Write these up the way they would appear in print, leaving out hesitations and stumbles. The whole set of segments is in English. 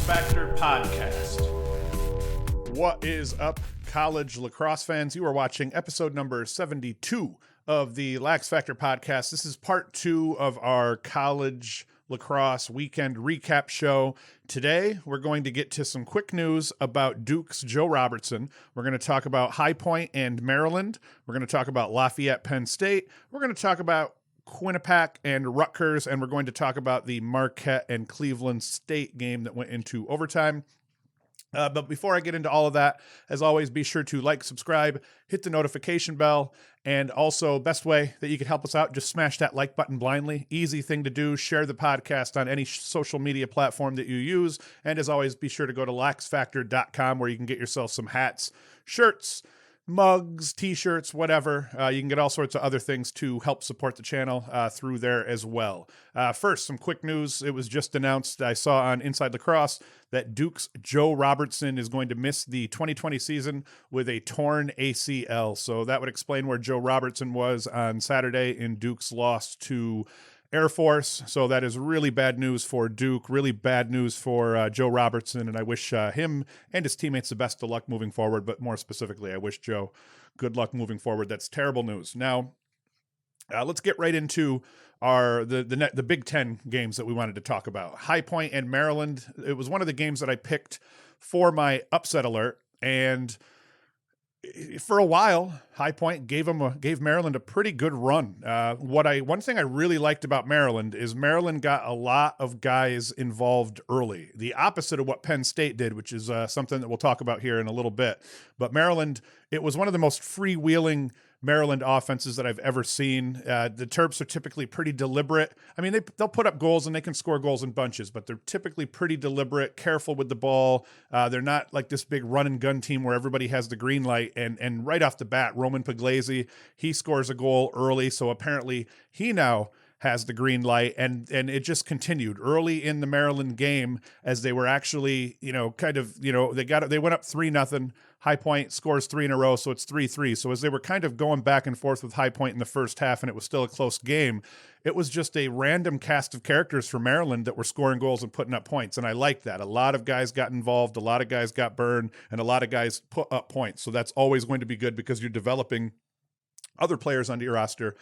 Factor Podcast. What is up, college lacrosse fans? You are watching episode number 72 of the Lax Factor Podcast. This is part 2 of our college lacrosse weekend recap show. Today, we're going to get to some quick news about Duke's Joe Robertson. We're going to talk about High Point and Maryland. We're going to talk about Lafayette, Penn State. We're going to talk about Qunnipiac and Rutgers, and we're going to talk about the Marquette and Cleveland State game that went into overtime. But before I get into all of that, as always, be sure to like, subscribe, hit the notification bell, and also best way that you can help us out, just smash that like button blindly. Easy thing to do. Share the podcast on any social media platform that you use. And as always, be sure to go to laxfactor.com where you can get yourself some hats, shirts, mugs, t-shirts, whatever. You can get all sorts of other things to help support the channel through there as well. First, some quick news. It was just announced, I saw on Inside Lacrosse, that Duke's Joe Robertson is going to miss the 2020 season with a torn ACL. So that would explain where Joe Robertson was on Saturday in Duke's loss to Air Force. So that is really bad news for Duke, really bad news for Joe Robertson, and I wish him and his teammates the best of luck moving forward, but more specifically, I wish Joe good luck moving forward. That's terrible news. Now, let's get right into the Big Ten games that we wanted to talk about. High Point and Maryland. It was one of the games that I picked for my upset alert, and for a while, High Point gave Maryland a pretty good run. One thing I really liked about Maryland is Maryland got a lot of guys involved early. The opposite of what Penn State did, which is something that we'll talk about here in a little bit. But Maryland, it was one of the most freewheeling Maryland offenses that I've ever seen. The Terps are typically pretty deliberate. I mean, they'll put up goals and they can score goals in bunches, but they're typically pretty deliberate, careful with the ball. They're not like this big run and gun team where everybody has the green light. And right off the bat, Roman Pugliese, he scores a goal early. So apparently he now has the green light, and it just continued early in the Maryland game as they were actually, they went up 3-0. High Point scores 3 in a row, so it's 3-3. So as they were kind of going back and forth with High Point in the first half, and it was still a close game, it was just a random cast of characters for Maryland that were scoring goals and putting up points, and I like that. A lot of guys got involved, a lot of guys got burned, and a lot of guys put up points. So that's always going to be good because you're developing other players onto your roster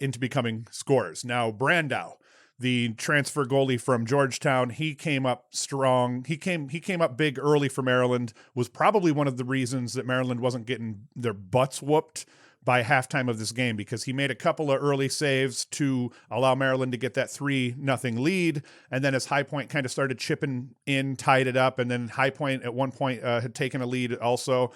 into becoming scorers. Now, Brandow, the transfer goalie from Georgetown, he came up strong. He came up big early for Maryland, was probably one of the reasons that Maryland wasn't getting their butts whooped by halftime of this game, because he made a couple of early saves to allow Maryland to get that 3-0 lead. And then as High Point kind of started chipping in, tied it up. And then High Point at one point had taken a lead also.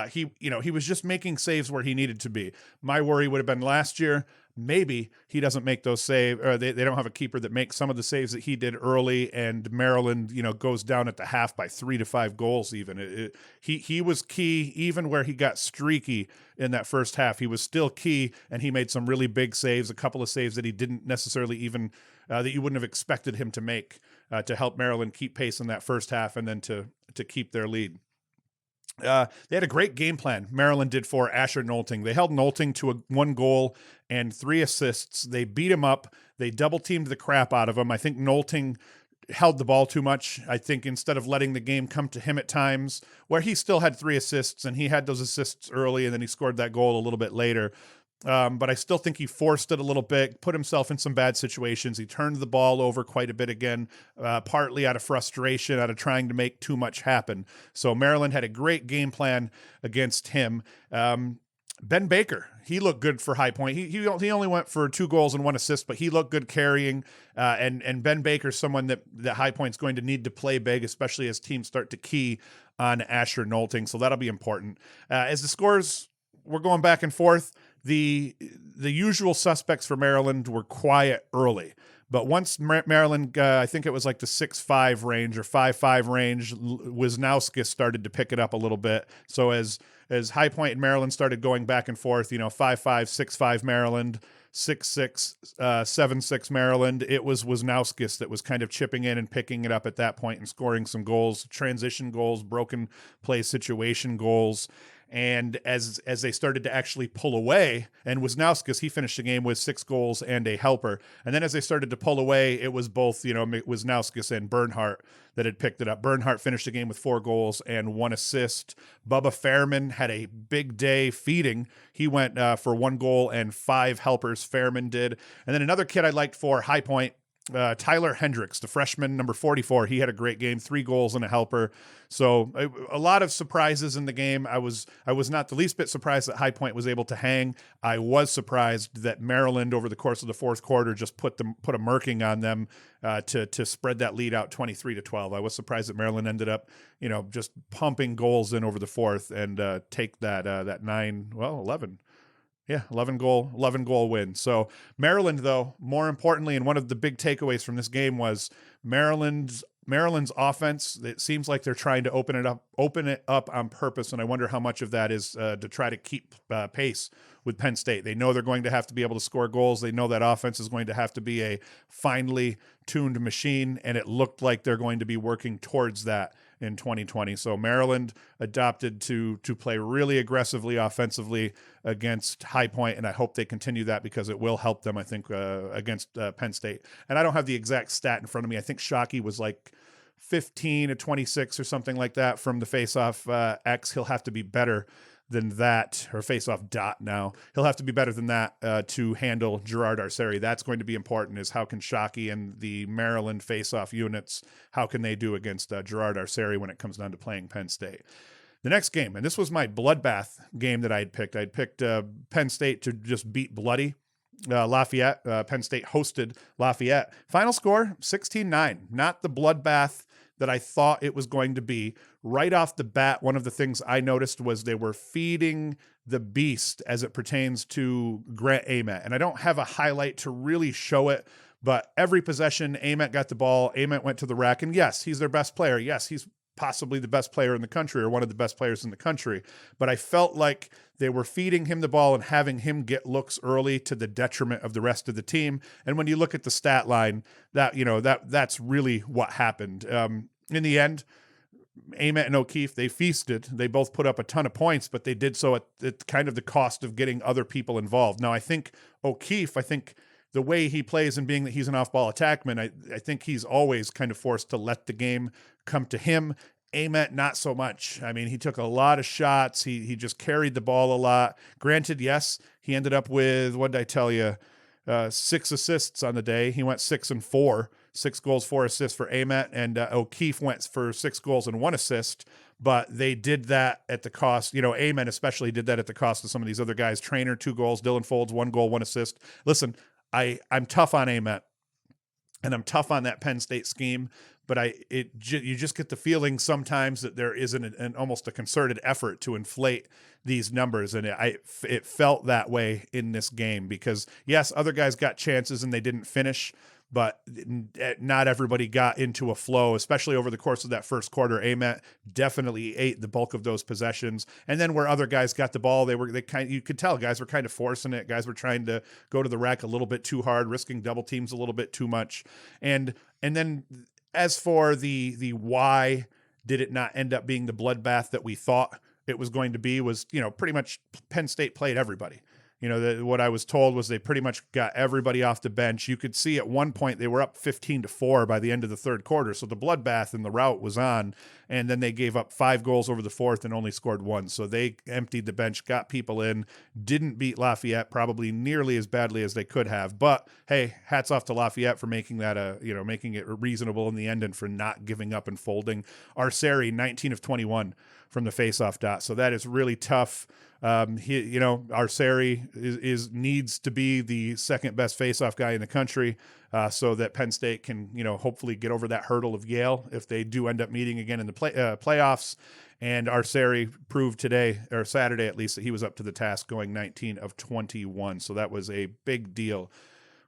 He was just making saves where he needed to be. My worry would have been last year, maybe he doesn't make those saves, or they don't have a keeper that makes some of the saves that he did early, and Maryland, goes down at the half by 3 to 5 goals even. He was key even where he got streaky in that first half. He was still key, and he made some really big saves, a couple of saves that he didn't necessarily even, that you wouldn't have expected him to make to help Maryland keep pace in that first half and then to keep their lead. They had a great game plan, Maryland did, for Asher Nolting. They held Nolting to 1 goal and 3 assists. They beat him up. They double-teamed the crap out of him. I think Nolting held the ball too much. I think instead of letting the game come to him at times, where he still had 3 assists, and he had those assists early, and then he scored that goal a little bit later. But I still think he forced it a little bit, put himself in some bad situations. He turned the ball over quite a bit again, partly out of frustration, out of trying to make too much happen. So Maryland had a great game plan against him. Ben Baker, he looked good for High Point. He only went for 2 goals and 1 assist, but he looked good carrying. And Ben Baker's someone that High Point's going to need to play big, especially as teams start to key on Asher Nolting. So that'll be important. As the scores were going back and forth, the usual suspects for Maryland were quiet early. But once Maryland, I think it was like the 6-5 range or 5-5 range, Wisnowskis started to pick it up a little bit. So as High Point and Maryland started going back and forth, 5-5, 6-5 Maryland, 6-6, 7-6 Maryland, it was Wisnowskis that was kind of chipping in and picking it up at that point and scoring some goals, transition goals, broken play situation goals. And as they started to actually pull away, and Wisnauskas, he finished the game with 6 goals and a helper. And then as they started to pull away, it was both, Wisnauskas and Bernhardt that had picked it up. Bernhardt finished the game with 4 goals and 1 assist. Bubba Fairman had a big day feeding. He went for 1 goal and 5 helpers, Fairman did. And then another kid I liked for High Point, Tyler Hendricks, the freshman, number 44. He had a great game, 3 goals and a helper. So a lot of surprises in the game. I was not the least bit surprised that High Point was able to hang. I was surprised that Maryland, over the course of the fourth quarter, just put a murking on them to spread that lead out 23-12. I was surprised that Maryland ended up, just pumping goals in over the fourth and take that 11. Yeah, 11 goal win. So Maryland, though, more importantly, and one of the big takeaways from this game was Maryland's offense. It seems like they're trying to open it up on purpose, and I wonder how much of that is to try to keep pace with Penn State. They know they're going to have to be able to score goals. They know that offense is going to have to be a finely tuned machine, and it looked like they're going to be working towards that in 2020. So Maryland adopted to play really aggressively offensively against High Point, and I hope they continue that because it will help them, I think, against Penn State. And I don't have the exact stat in front of me. I think Shockey was like 15-26 or something like that from the face-off X. He'll have to be better than that, or face-off dot now. He'll have to be better than that to handle Gerard Arceri. That's going to be important, is how can Shockey and the Maryland face-off units, how can they do against Gerard Arceri when it comes down to playing Penn State? The next game, and this was my bloodbath game that I'd picked. I'd picked Penn State to just beat bloody Lafayette. Penn State hosted Lafayette. Final score, 16-9. Not the bloodbath that I thought it was going to be. Right off the bat, one of the things I noticed was they were feeding the beast as it pertains to Grant Ament. And I don't have a highlight to really show it, but every possession, Ament got the ball, Ament went to the rack, and yes, he's their best player. Yes, he's possibly the best player in the country, or one of the best players in the country. But I felt like they were feeding him the ball and having him get looks early to the detriment of the rest of the team. And when you look at the stat line, that's really what happened. In the end, Ament and O'Keefe, they feasted. They both put up a ton of points, but they did so at kind of the cost of getting other people involved. Now, I think O'Keefe, the way he plays, and being that he's an off-ball attackman, I think he's always kind of forced to let the game come to him. Ament, not so much. I mean, he took a lot of shots. He just carried the ball a lot. Granted, yes, he ended up with, what did I tell you, 6 assists on the day. He went 6 and 4, 6 goals, 4 assists for Ament, and O'Keefe went for 6 goals and 1 assist. But they did that at the cost, Ament especially did that at the cost of some of these other guys. Trainer, 2 goals, Dylan Folds, 1 goal, 1 assist. Listen, I'm tough on Ament, and I'm tough on that Penn State scheme, but you just get the feeling sometimes that there isn't an almost a concerted effort to inflate these numbers, and it felt that way in this game because, yes, other guys got chances and they didn't finish, but not everybody got into a flow, especially over the course of that first quarter. Ament definitely ate the bulk of those possessions. And then where other guys got the ball, you could tell guys were kind of forcing it. Guys were trying to go to the rack a little bit too hard, risking double teams a little bit too much. And then as for the why did it not end up being the bloodbath that we thought it was going to be, was, pretty much Penn State played everybody. What I was told was they pretty much got everybody off the bench. You could see at one point they were up 15-4 by the end of the third quarter. So the bloodbath and the rout was on, and then they gave up 5 goals over the fourth and only scored 1. So they emptied the bench, got people in, didn't beat Lafayette probably nearly as badly as they could have. But hey, hats off to Lafayette for making that making it reasonable in the end and for not giving up and folding. Arceri, 19 of 21 from the faceoff dot. So that is really tough. Arceri needs to be the second best faceoff guy in the country, so that Penn State can, hopefully get over that hurdle of Yale if they do end up meeting again in the playoffs. And Arceri proved today, or Saturday at least, that he was up to the task, going 19 of 21. So that was a big deal.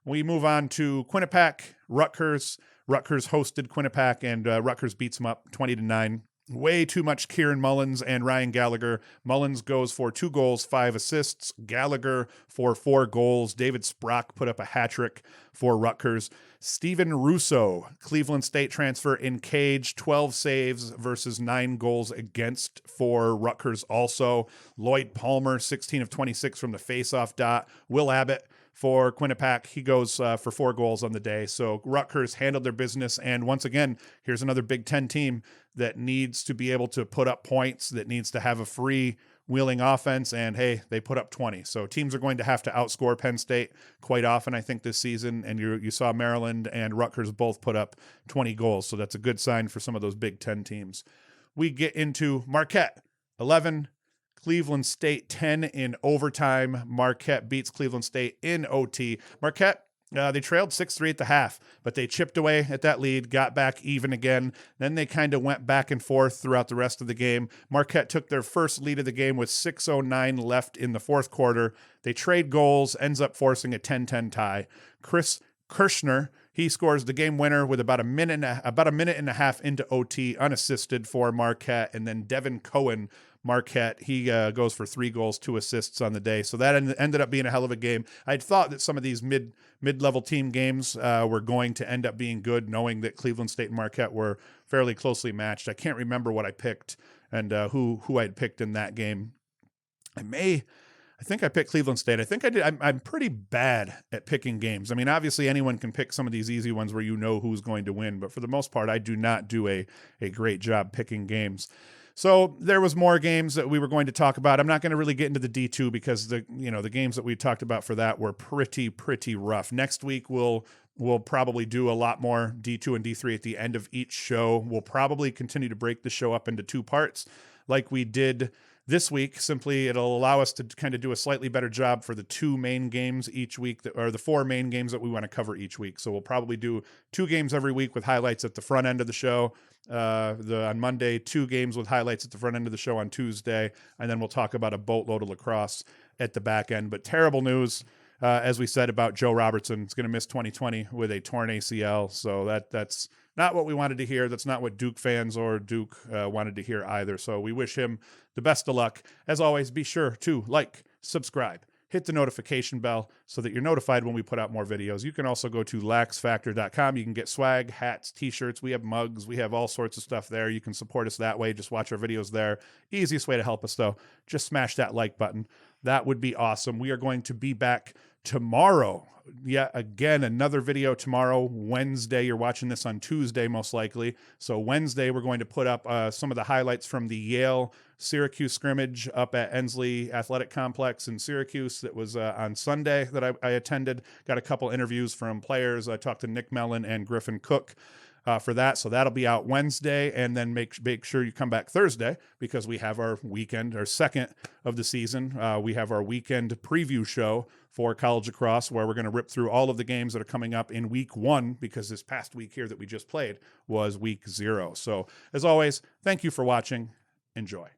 We move on to Qunnipiac, Rutgers. Rutgers hosted Qunnipiac, and Rutgers beats them up 20-9. way too much Kieran Mullins and Ryan Gallagher. Mullins goes for 2 goals, 5 assists. Gallagher for 4 goals. David Sprock put up a hat trick for Rutgers. Steven Russo, Cleveland State transfer in cage, 12 saves versus 9 goals against for Rutgers also. Lloyd Palmer, 16 of 26 from the faceoff dot. Will Abbott for Qunnipiac, he goes for 4 goals on the day. So Rutgers handled their business. And once again, here's another Big Ten team that needs to be able to put up points, that needs to have a free wheeling offense. And hey, they put up 20. So teams are going to have to outscore Penn State quite often, I think, this season. And you saw Maryland and Rutgers both put up 20 goals. So that's a good sign for some of those Big Ten teams. We get into Marquette, 11, Cleveland State 10 in overtime. Marquette beats Cleveland State in OT. Marquette, they trailed 6-3 at the half, but they chipped away at that lead, got back even again. Then they kind of went back and forth throughout the rest of the game. Marquette took their first lead of the game with 6:09 left in the fourth quarter. They trade goals, ends up forcing a 10-10 tie. Chris Kirschner, he scores the game winner with about a minute and a half into OT, unassisted for Marquette. And then Devin Cohen, Marquette, he goes for 3 goals, 2 assists on the day. So that ended up being a hell of a game. I'd thought that some of these mid-level team games were going to end up being good, knowing that Cleveland State and Marquette were fairly closely matched. I can't remember what I picked and who I'd picked in that game. I think I picked Cleveland State. I think I did. I'm pretty bad at picking games. I mean, obviously anyone can pick some of these easy ones where you know who's going to win, but for the most part, I do not do a great job picking games. So there was more games that we were going to talk about. I'm not going to really get into the D2 because the games that we talked about for that were pretty rough. Next week we'll probably do a lot more D2 and D3 at the end of each show. We'll probably continue to break the show up into 2 parts like we did this week. Simply, it'll allow us to kind of do a slightly better job for the 2 main games each week, or the 4 main games that we want to cover each week. So we'll probably do 2 games every week with highlights at the front end of the show. On Monday, 2 games with highlights at the front end of the show on Tuesday, and then we'll talk about a boatload of lacrosse at the back end. But terrible news, as we said, about Joe Robertson. He's going to miss 2020 with a torn ACL. So that's not what we wanted to hear. That's not what Duke fans or Duke wanted to hear either. So we wish him the best of luck. As always, be sure to like, subscribe, hit the notification bell so that you're notified when we put out more videos. You can also go to laxfactor.com. You can get swag, hats, t-shirts. We have mugs. We have all sorts of stuff there. You can support us that way. Just watch our videos there. Easiest way to help us, though, just smash that like button. That would be awesome. We are going to be back tomorrow. Yeah, again, another video tomorrow, Wednesday. You're watching this on Tuesday, most likely. So Wednesday, we're going to put up some of the highlights from the Yale-Syracuse scrimmage up at Ensley Athletic Complex in Syracuse. That was on Sunday that I attended. Got a couple interviews from players. I talked to Nick Mellon and Griffin Cook for that. So that'll be out Wednesday, and then make sure you come back Thursday because we have our weekend, our second of the season. We have our weekend preview show for college lacrosse where we're going to rip through all of the games that are coming up in week 1 because this past week here that we just played was week 0. So as always, thank you for watching. Enjoy.